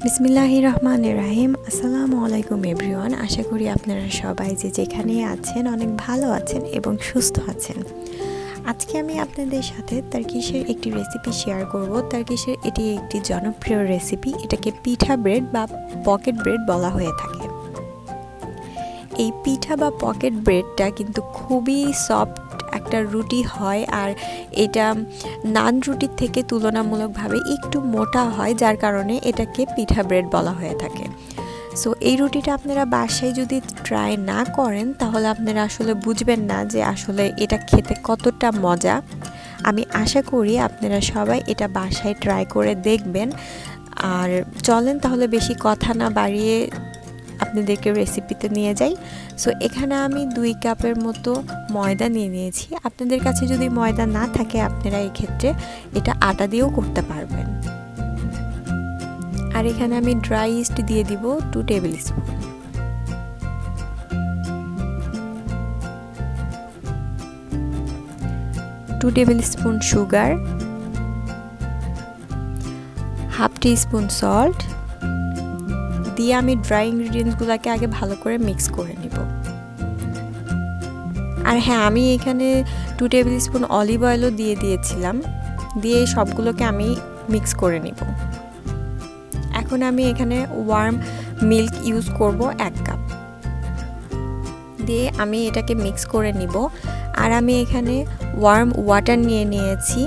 বিসমিল্লাহির রহমানির রহিম। আসসালামু আলাইকুম এভরিওয়ান। আশা করি আপনারা সবাই যে যেখানে আছেন অনেক ভালো আছেন এবং সুস্থ আছেন। আজকে আমি আপনাদের সাথে টার্কিশের একটি রেসিপি শেয়ার করব। টার্কিশের এটি একটি জনপ্রিয় রেসিপি। এটাকে পিঠা ব্রেড বা পকেট ব্রেড বলা হয়ে থাকে। এই পিঠা বা পকেট ব্রেডটা কিন্তু খুবই সফট একটা রুটি হয়, আর এটা নান রুটির থেকে তুলনামূলকভাবে একটু মোটা হয়, যার কারণে এটাকে পিঠা ব্রেড বলা হয়ে থাকে। সো এই রুটিটা আপনারা বাসায় যদি ট্রাই না করেন তাহলে আপনারা আসলে বুঝবেন না যে আসলে এটা খেতে কতটা মজা। আমি আশা করি আপনারা সবাই এটা বাসায় ট্রাই করে দেখবেন। আর চলেন তাহলে বেশি কথা না বাড়িয়ে আপনাদেরকে রেসিপিতে নিয়ে যাই। সো এখানে আমি 2 কাপের মতো ময়দা নিয়েছি। আপনাদের কাছে যদি ময়দা না থাকে আপনারা এই ক্ষেত্রে এটা আটা দিয়েও করতে পারবেন। আর এখানে আমি ড্রাই ইস্ট দিয়ে দিব 2 tablespoon. Two tablespoon sugar, half teaspoon salt দিয়ে আমি ড্রাই ইনগ্রিডিয়েন্টসগুলোকে আগে ভালো করে মিক্স করে নিব। আর হ্যাঁ, আমি এখানে 2 টেবিল স্পুন অলিভ অয়েলও দিয়ে দিয়েছিলাম। দিয়ে সবগুলোকে আমি মিক্স করে নিব। এখন আমি এখানে ওয়ার্ম মিল্ক ইউজ করব 1 কাপ। দিয়ে আমি এটাকে মিক্স করে নিব। আর আমি এখানে ওয়ার্ম ওয়াটার নিয়েছি।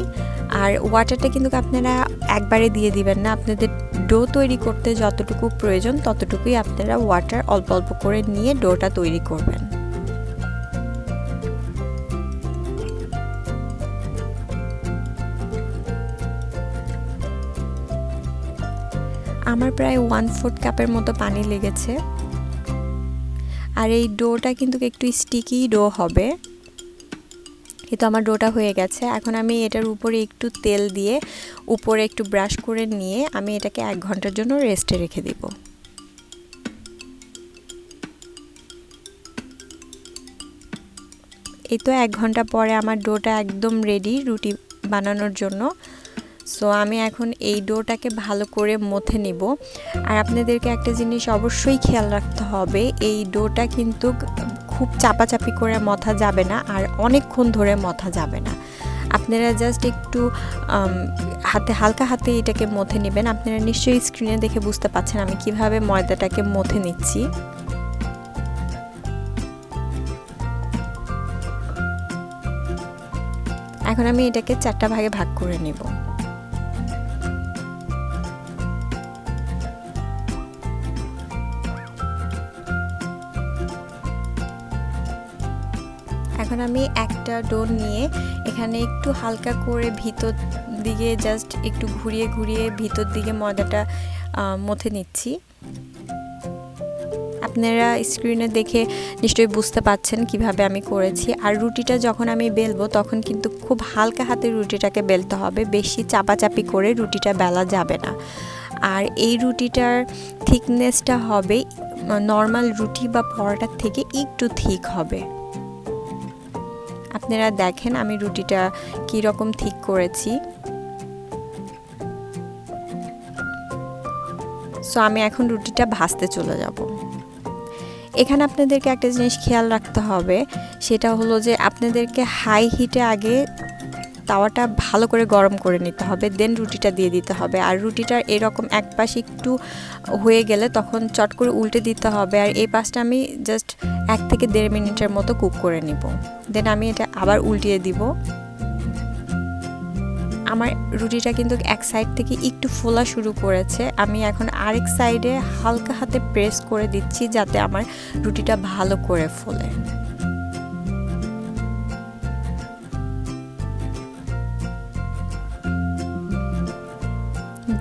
আর ওয়াটারটা কিন্তু আপনারা একবারে দিয়ে দিবেন না। আপনাদের ডো তৈরি করতে যতটুকু প্রয়োজন ততটুকুই আপনারা ওয়াটার অল্প অল্প করে নিয়ে ডোটা তৈরি করবেন। আমার প্রায় 1/4 কাপের মতো পানি লেগেছে। আর এই ডোটা কিন্তু একটু স্টিকি ডো হবে। কিন্তু আমার ডোটা হয়ে গেছে। এখন আমি এটার উপরে একটু তেল দিয়ে উপরে একটু ব্রাশ করে নিয়ে আমি এটাকে 1 ঘন্টার জন্য রেস্টে রেখে দিব। এই তো 1 ঘন্টা পরে আমার ডোটা একদম রেডি রুটি বানানোর জন্য। সো আমি এখন এই ডোটাকে ভালো করে মথে নিব। আর আপনাদেরকে একটা জিনিস অবশ্যই খেয়াল রাখতে হবে, এই ডোটা কিন্তু খুব চাপাচাপি করে মথা যাবে না, আর অনেকক্ষণ ধরে মথা যাবে না। আপনারা জাস্ট একটু হালকা হাতে এটাকে মথে নেবেন। আপনারা নিশ্চয়ই স্ক্রিনে দেখে বুঝতে পারছেন আমি কিভাবে ময়দাটাকে মথে নিচ্ছি। এখন আমি এটাকে 4টা ভাগে ভাগ করে নেব। এখন আমি একটা ডো নিয়ে এখানে একটু হালকা করে ভিতর দিকে জাস্ট একটু ঘুরিয়ে ঘুরিয়ে ভিতর দিকে ময়দাটা মথে নিচ্ছি। আপনারা স্ক্রিনে দেখে নিশ্চয়ই বুঝতে পাচ্ছেন কিভাবে আমি করেছি। আর রুটিটা যখন আমি বেলবো তখন কিন্তু খুব হালকা হাতে রুটিটাকে বেলতে হবে, বেশি চাপাচাপি করে রুটিটা বেলা যাবে না। আর এই রুটিটার থিকনেসটা হবে নর্মাল রুটি বা পরোটার থেকে একটু থিক হবে। আপনারা দেখেন আমি রুটিটা কি রকম ঠিক করেছি। সো আমি এখন রুটিটা ভাজতে চলে যাব। এখানে আপনাদেরকে একটা জিনিস খেয়াল রাখতে হবে, সেটা হলো যে আপনাদেরকে হাই হিটে আগে তাওয়াটা ভালো করে গরম করে নিতে হবে, দেন রুটিটা দিয়ে দিতে হবে। আর রুটিটার এরকম এক পাশ একটু হয়ে গেলে তখন চট করে উল্টে দিতে হবে। আর এই পাশটা আমি জাস্ট 1 থেকে 1.5 মিনিটের মতো কুক করে নিব। দেন আমি এটা আবার উল্টিয়ে দিব। আমার রুটিটা কিন্তু এক সাইড থেকে একটু ফোলা শুরু করেছে। আমি এখন আরেক সাইডে হালকা হাতে প্রেস করে দিচ্ছি যাতে আমার রুটিটা ভালো করে ফোলে।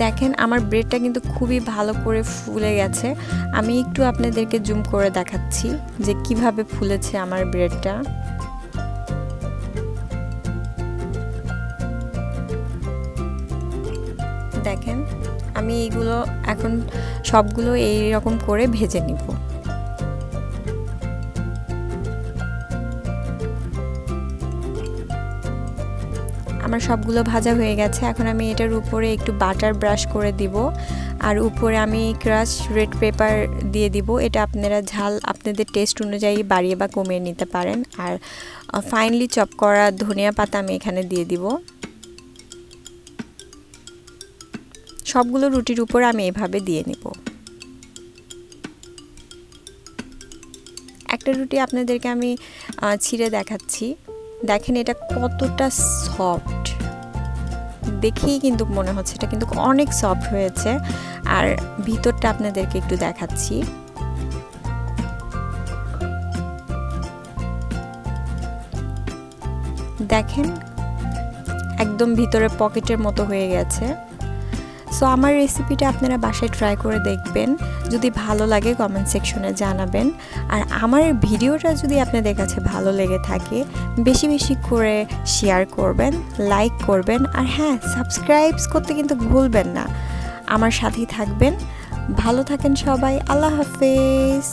দেখেন আমার ব্রেডটা কিন্তু খুবই ভালো করে ফুলে গেছে। আমি একটু আপনাদেরকে জুম করে দেখাচ্ছি যে কিভাবে ফুলেছে আমার ব্রেডটা। দেখেন আমি এইগুলো এখন সবগুলো এইরকম করে ভেজে নিব। আমার সবগুলো ভাজা হয়ে গেছে। এখন আমি এটার উপরে একটু বাটার ব্রাশ করে দিব। আর উপরে আমি ক্রাশ রেড পেপার দিয়ে দিব। এটা আপনারা ঝাল আপনাদের টেস্ট অনুযায়ী বাড়িয়ে বা কমিয়ে নিতে পারেন। আর ফাইনলি চপ করা ধনিয়া পাতা আমি এখানে দিয়ে দিব। সবগুলো রুটির উপর আমি এভাবে দিয়ে নিব। একটা রুটি আপনাদেরকে আমি ছিঁড়ে দেখাচ্ছি। দেখেন এটা কতটা সফট, দেখেই কিন্তু মনে হচ্ছে এটা কিন্তু অনেক সফট হয়েছে। আর ভিতরটা আপনাদেরকে একটু দেখাচ্ছি। দেখেন একদম ভিতরে পকেটের মতো হয়ে গেছে। সো আমার রেসিপিটা আপনারা বাসায় ট্রাই করে দেখবেন। যদি ভালো লাগে কমেন্ট সেকশনে জানাবেন। আর আমার ভিডিওটা যদি আপনাদের কাছে ভালো লেগে থাকে বেশি বেশি করে শেয়ার করবেন, লাইক করবেন। আর হ্যাঁ, সাবস্ক্রাইব করতে কিন্তু ভুলবেন না। আমার সাথেই থাকবেন। ভালো থাকেন সবাই। আল্লাহ হাফেজ।